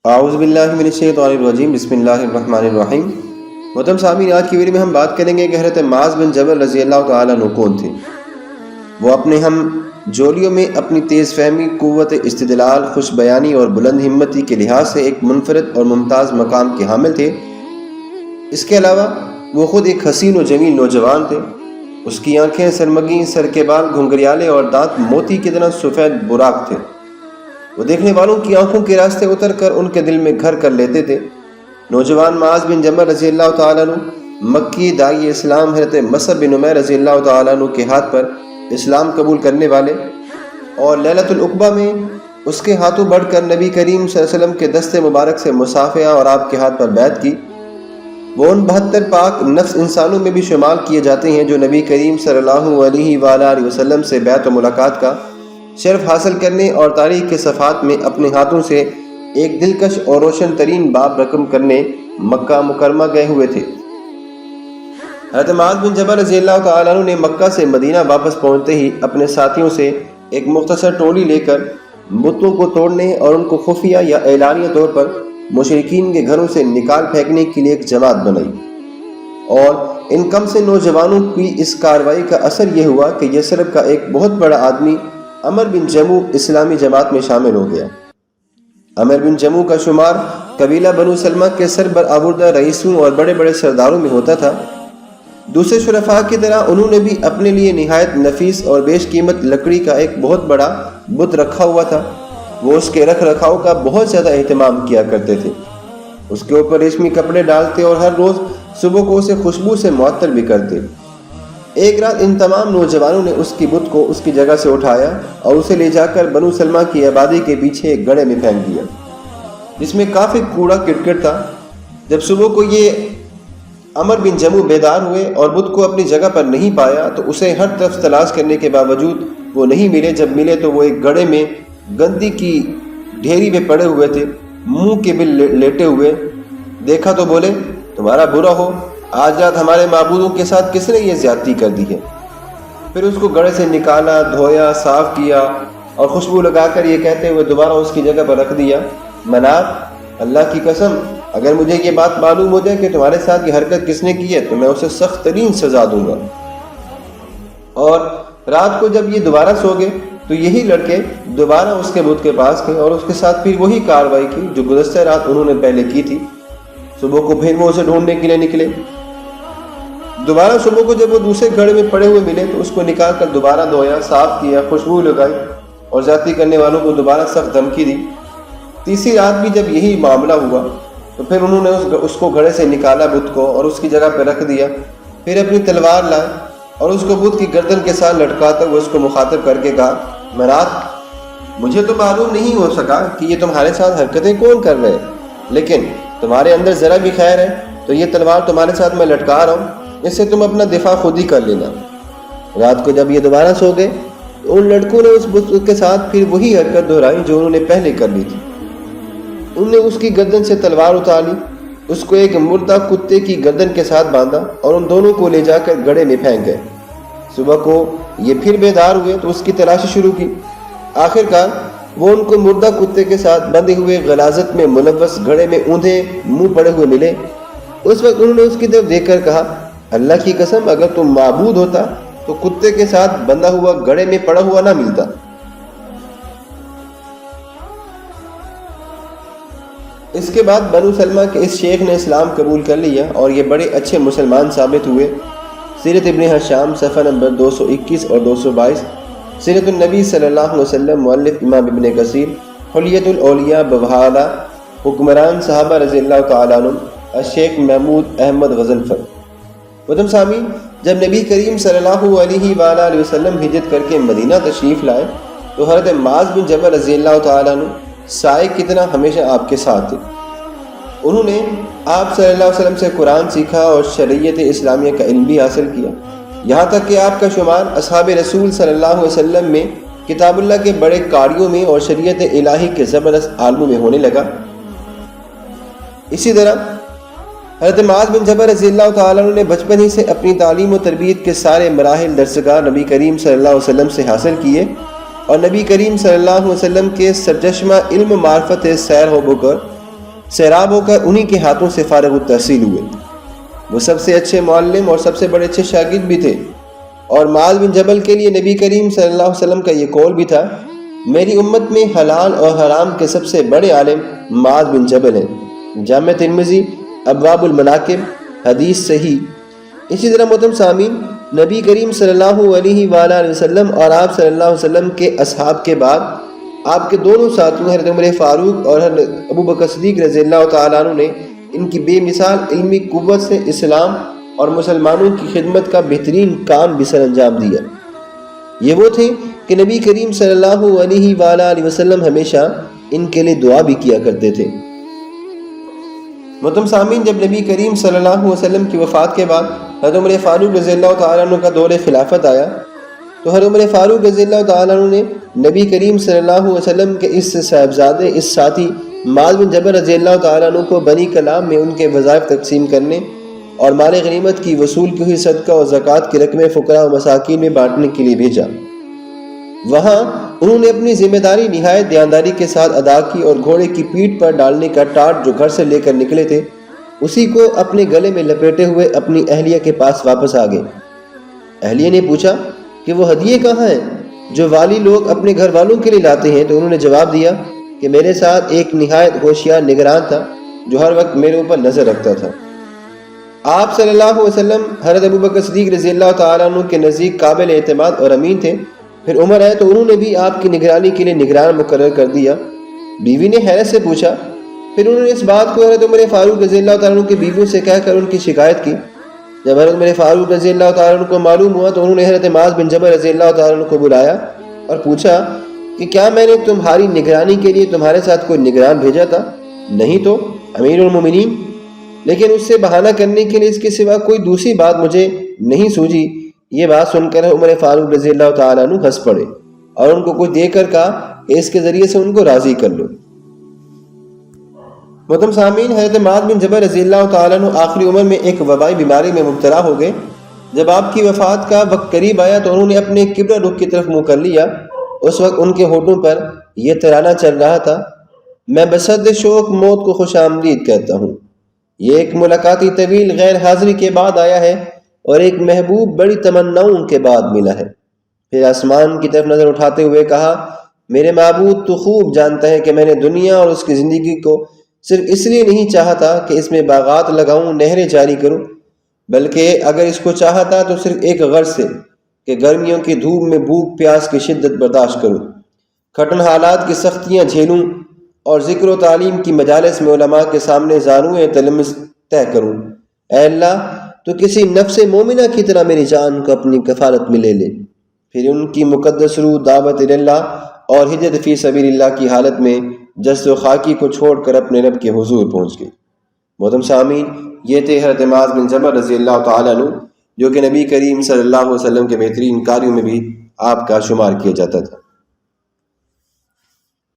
اعوذ باللہ من الشیطان الرجیم بسم اللہ الرحمن الرحیم۔ محترم سامعین، آج کی ویڈیو میں ہم بات کریں گے کہ حضرت معاذ بن جبل رضی اللہ تعالیٰ عنہ کون تھے۔ وہ اپنے ہم جولیوں میں اپنی تیز فہمی، قوت استدلال، خوش بیانی اور بلند ہمتی کے لحاظ سے ایک منفرد اور ممتاز مقام کے حامل تھے۔ اس کے علاوہ وہ خود ایک حسین و جمیل نوجوان تھے۔ اس کی آنکھیں سرمگی، سر کے بال گھنگریالے اور دانت موتی کی طرح سفید براق تھے۔ وہ دیکھنے والوں کی آنکھوں کے راستے اتر کر ان کے دل میں گھر کر لیتے تھے۔ نوجوان معاذ بن جبل رضی اللہ تعالیٰ عنہ مکی داعی اسلام حضرت مصعب بن عمیر رضی اللہ تعالیٰ عنہ کے ہاتھ پر اسلام قبول کرنے والے اور لیلۃ العقبہ میں اس کے ہاتھوں بڑھ کر نبی کریم صلی اللہ علیہ وسلم کے دست مبارک سے مصافحہ اور آپ کے ہاتھ پر بیعت کی۔ وہ ان 72 پاک نفس انسانوں میں بھی شمار کیے جاتے ہیں جو نبی کریم صلی اللہ علیہ وآلہ وسلم سے بیعت و ملاقات کا شرف حاصل کرنے اور تاریخ کے صفحات میں اپنے ہاتھوں سے ایک دلکش اور روشن ترین باب رقم کرنے مکہ مکرمہ گئے ہوئے تھے۔ حضرت معاذ بن جبل رضی اللہ تعالیٰ عنہ نے مکہ سے مدینہ واپس پہنچتے ہی اپنے ساتھیوں سے ایک مختصر ٹولی لے کر بتوں کو توڑنے اور ان کو خفیہ یا اعلانیہ طور پر مشرکین کے گھروں سے نکال پھینکنے کے لیے ایک جماعت بنائی، اور ان کم سے نوجوانوں کی اس کارروائی کا اثر یہ ہوا کہ یثرب کا ایک بہت بڑا آدمی عمر بن جموح اسلامی جماعت میں شامل ہو گیا۔ عمر بن جموح کا شمار قبیلہ بنو سلمہ کے سربرآوردہ رئیسوں اور بڑے بڑے سرداروں میں ہوتا تھا۔ دوسرے شرفاء کی طرح انہوں نے بھی اپنے لیے نہایت نفیس اور بیش قیمت لکڑی کا ایک بہت بڑا بت رکھا ہوا تھا۔ وہ اس کے رکھ رکھاؤ کا بہت زیادہ اہتمام کیا کرتے تھے۔ اس کے اوپر ریشمی کپڑے ڈالتے اور ہر روز صبح کو اسے خوشبو سے معطر بھی کرتے۔ ایک رات ان تمام نوجوانوں نے اس کی بت کو اس کی جگہ سے اٹھایا اور اسے لے جا کر بنو سلمہ کی آبادی کے پیچھے ایک گڑھے میں پھینک دیا، جس میں کافی کوڑا کرکٹ تھا۔ جب صبح کو یہ عمر بن جموح بیدار ہوئے اور بت کو اپنی جگہ پر نہیں پایا تو اسے ہر طرف تلاش کرنے کے باوجود وہ نہیں ملے۔ جب ملے تو وہ ایک گڑھے میں گندی کی ڈھیری میں پڑے ہوئے تھے، منہ کے بل لیٹے ہوئے۔ دیکھا تو بولے، تمہارا برا ہو، آج رات ہمارے معبودوں کے ساتھ کس نے یہ زیادتی کر دی ہے؟ پھر اس کو گڑھے سے نکالا، دھویا، صاف کیا اور خوشبو لگا کر یہ کہتے ہوئے دوبارہ اس کی جگہ پر رکھ دیا، منات، اللہ کی قسم، اگر مجھے یہ بات معلوم ہو جائے کہ تمہارے ساتھ یہ حرکت کس نے کی ہے تو میں اسے سخت ترین سزا دوں گا۔ اور رات کو جب یہ دوبارہ سو گئے تو یہی لڑکے دوبارہ اس کے بت کے پاس گئے اور اس کے ساتھ پھر وہی کارروائی کی جو گزشتہ رات انہوں نے پہلے کی تھی۔ صبح کو پھر وہ اسے ڈھونڈنے کے لیے نکلے۔ دوبارہ صبح کو جب وہ دوسرے گھڑے میں پڑے ہوئے ملے تو اس کو نکال کر دوبارہ دھویا، صاف کیا، خوشبو لگائی اور زیادتی کرنے والوں کو دوبارہ سخت دھمکی دی۔ تیسری رات بھی جب یہی معاملہ ہوا تو پھر انہوں نے اس کو گھڑے سے نکالا بت کو اور اس کی جگہ پہ رکھ دیا۔ پھر اپنی تلوار لائے اور اس کو بت کی گردن کے ساتھ لٹکاتے ہوئے اس کو مخاطب کر کے کہا، منات، مجھے تو معلوم نہیں ہو سکا کہ یہ تمہارے ساتھ حرکتیں کون کر رہے ہیں، لیکن تمہارے اندر ذرا بھی خیر ہے تو یہ تلوار تمہارے ساتھ میں لٹکا رہا ہوں، اس سے تم اپنا دفاع خود ہی کر لینا۔ رات کو جب یہ دوبارہ سو گئے تو ان لڑکوں نے اس بت کے ساتھ پھر وہی حرکت دہرائی جو انہوں نے پہلے کر لی تھی۔ انہوں نے اس کی گردن سے تلوار اتار لی، اس کو ایک مردہ کتے کی گردن کے ساتھ باندھا اور ان دونوں کو لے جا کر گڑھے میں پھینک گئے۔ صبح کو یہ پھر بیدار ہوئے تو اس کی تلاشی شروع کی۔ آخرکار وہ ان کو مردہ کتے کے ساتھ بندھے ہوئے غلاظت میں ملوث گھڑے میں اوندھے منہ پڑے ہوئے ملے۔ اس وقت انہوں نے اس کی طرف دیکھ کر کہا، اللہ کی قسم، اگر تم معبود ہوتا تو کتے کے ساتھ بندھا ہوا گڑھے میں پڑا ہوا نہ ملتا۔ اس کے بعد بنو سلمہ کے اس شیخ نے اسلام قبول کر لیا اور یہ بڑے اچھے مسلمان ثابت ہوئے۔ سیرت ابن حشام صفحہ نمبر 221 اور 222، سیرت النبی صلی اللہ علیہ وسلم مؤلف امام ابن کثیر، حلیت الاولیاء بحوالہ حکمران صحابہ رضی اللہ تعالیٰ عنہ الشیخ محمود احمد غضنفر۔ محترم سامعین، جب نبی کریم صلی اللہ علیہ وآلہ وسلم ہجرت کر کے مدینہ تشریف لائے تو حضرت معاذ بن جبل رضی اللہ تعالیٰ عنہ سائے کی طرح ہمیشہ آپ کے ساتھ تھے۔ انہوں نے آپ صلی اللہ علیہ وسلم سے قرآن سیکھا اور شریعت اسلامیہ کا علم بھی حاصل کیا، یہاں تک کہ آپ کا شمار اصحاب رسول صلی اللہ علیہ وسلم میں کتاب اللہ کے بڑے قاریوں میں اور شریعت الہی کے زبردست عالموں میں ہونے لگا۔ اسی طرح حضرت معاذ بن جبل رضی اللہ تعالیٰ عنہ نے بچپن ہی سے اپنی تعلیم و تربیت کے سارے مراحل درسگاہ نبی کریم صلی اللہ علیہ وسلم سے حاصل کیے اور نبی کریم صلی اللہ علیہ وسلم کے سرچشمہ علم معرفت سیر ہو کر سیراب ہو کر انہی کے ہاتھوں سے فارغ التحصیل ہوئے۔ وہ سب سے اچھے معلم اور سب سے بڑے اچھے شاگرد بھی تھے، اور معاذ بن جبل کے لیے نبی کریم صلی اللہ علیہ وسلم کا یہ قول بھی تھا، میری امت میں حلال اور حرام کے سب سے بڑے عالم معاذ بن جبل ہیں۔ جامع ترمذی ابواب المناقب، حدیث صحیح۔ اسی طرح محترم سامعین، نبی کریم صلی اللہ علیہ وآلہ وسلم اور آپ صلی اللہ علیہ وسلم کے اصحاب کے بعد آپ کے دونوں ساتھیوں حضرت عمر فاروق اور حضرت ابو بکر صدیق رضی اللہ تعالیٰ عنہ نے ان کی بے مثال علمی قوت سے اسلام اور مسلمانوں کی خدمت کا بہترین کام بھی سر انجام دیا۔ یہ وہ تھے کہ نبی کریم صلی اللہ علیہ وآلہ وسلم ہمیشہ ان کے لیے دعا بھی کیا کرتے تھے۔ محترم سامعین، جب نبی کریم صلی اللہ علیہ وسلم کی وفات کے بعد حضرت عمر فاروق رضی اللہ تعالیٰ عنہ کا دور خلافت آیا تو حضرت عمر فاروق رضی اللہ تعالیٰ عنہ نے نبی کریم صلی اللہ علیہ وسلم کے اس صاحبزادے، اس ساتھی معاذ بن جبل رضی اللہ تعالیٰ عنہ کو بنی کلام میں ان کے وظائف تقسیم کرنے اور مال غنیمت کی وصول کی ہوئی صدقہ اور زکوٰۃ کی رقمیں فقراء و مساکین میں بانٹنے کے لیے بھیجا۔ وہاں انہوں نے اپنی ذمہ داری نہایت دیانتداری کے ساتھ ادا کی اور گھوڑے کی پیٹھ پر ڈالنے کا ٹاٹ جو گھر سے لے کر نکلے تھے اسی کو اپنے گلے میں لپیٹے ہوئے اپنی اہلیہ کے پاس واپس آ گئے۔ اہلیہ نے پوچھا کہ وہ ہدیے کہاں ہیں جو والی لوگ اپنے گھر والوں کے لیے لاتے ہیں؟ تو انہوں نے جواب دیا کہ میرے ساتھ ایک نہایت ہوشیار نگران تھا جو ہر وقت میرے اوپر نظر رکھتا تھا۔ آپ صلی اللہ علیہ وسلم حضرت ابو بکر صدیق رضی اللہ تعالیٰ عنہ کے نزدیک قابل اعتماد اور امین تھے۔ پھر عمر آئے تو انہوں نے بھی آپ کی نگرانی کے لیے نگران مقرر کر دیا۔ بیوی نے حیرت سے پوچھا، پھر انہوں نے اس بات کو حضرت عمر فاروق رضی اللہ تعالیٰ عنہ کی بیویوں سے کہہ کر ان کی شکایت کی۔ جب حضرت عمر فاروق رضی اللہ تعالیٰ عنہ کو معلوم ہوا تو انہوں نے حضرت معاذ بن جبل رضی اللہ تعالیٰ عنہ کو بلایا اور پوچھا کہ کیا میں نے تمہاری نگرانی کے لیے تمہارے ساتھ کوئی نگران بھیجا تھا؟ نہیں تو امیر المومنین، لیکن اس سے بہانہ کرنے کے لیے اس کے سوا کوئی دوسری بات مجھے نہیں سوجھی۔ یہ بات سن کر عمر فاروق رضی اللہ تعالیٰ عنہ ہنس پڑے اور ان کو کچھ دے کر کہا کہ اس کے ذریعے سے ان کو راضی کر لو۔ محترم سامعین، حضرت معاذ بن جبل رضی اللہ تعالیٰ عنہ آخری عمر میں ایک وبائی بیماری میں مبتلا ہو گئے۔ جب آپ کی وفات کا وقت قریب آیا تو انہوں نے اپنے قبلہ رخ کی طرف منہ کر لیا۔ اس وقت ان کے ہونٹوں پر یہ ترانہ چل رہا تھا، میں بصد شوق موت کو خوش آمدید کہتا ہوں۔ یہ ایک ملاقاتی طویل غیر حاضری کے بعد آیا ہے اور ایک محبوب بڑی تمناؤں کے بعد ملا ہے۔ پھر آسمان کی طرف نظر اٹھاتے ہوئے کہا، میرے معبود تو خوب جانتا ہے کہ میں نے دنیا اور اس کی زندگی کو صرف اس لیے نہیں چاہتا کہ اس میں باغات لگاؤں، نہریں جاری کروں، بلکہ اگر اس کو چاہتا تو صرف ایک غرض سے کہ گرمیوں کی دھوپ میں بھوک پیاس کی شدت برداشت کروں، کھٹن حالات کی سختیاں جھیلوں اور ذکر و تعلیم کی مجالس میں علماء کے سامنے زانوئے تلمس طے کروں۔ اے اللہ، تو کسی نفس مومنہ کی طرح میری جان کو اپنی کفالت میں لے لے۔ پھر ان کی مقدس روح دعوت اللہ اور ہجرت فی سبیل اللہ کی حالت میں جسد و خاکی کو چھوڑ کر اپنے رب کے حضور پہنچ گئی۔ محترم سامعین، یہ تھے حضرت معاذ بن جبل رضی اللہ تعالیٰ عنہ، جو کہ نبی کریم صلی اللہ علیہ وسلم کے بہترین کاریوں میں بھی آپ کا شمار کیا جاتا تھا۔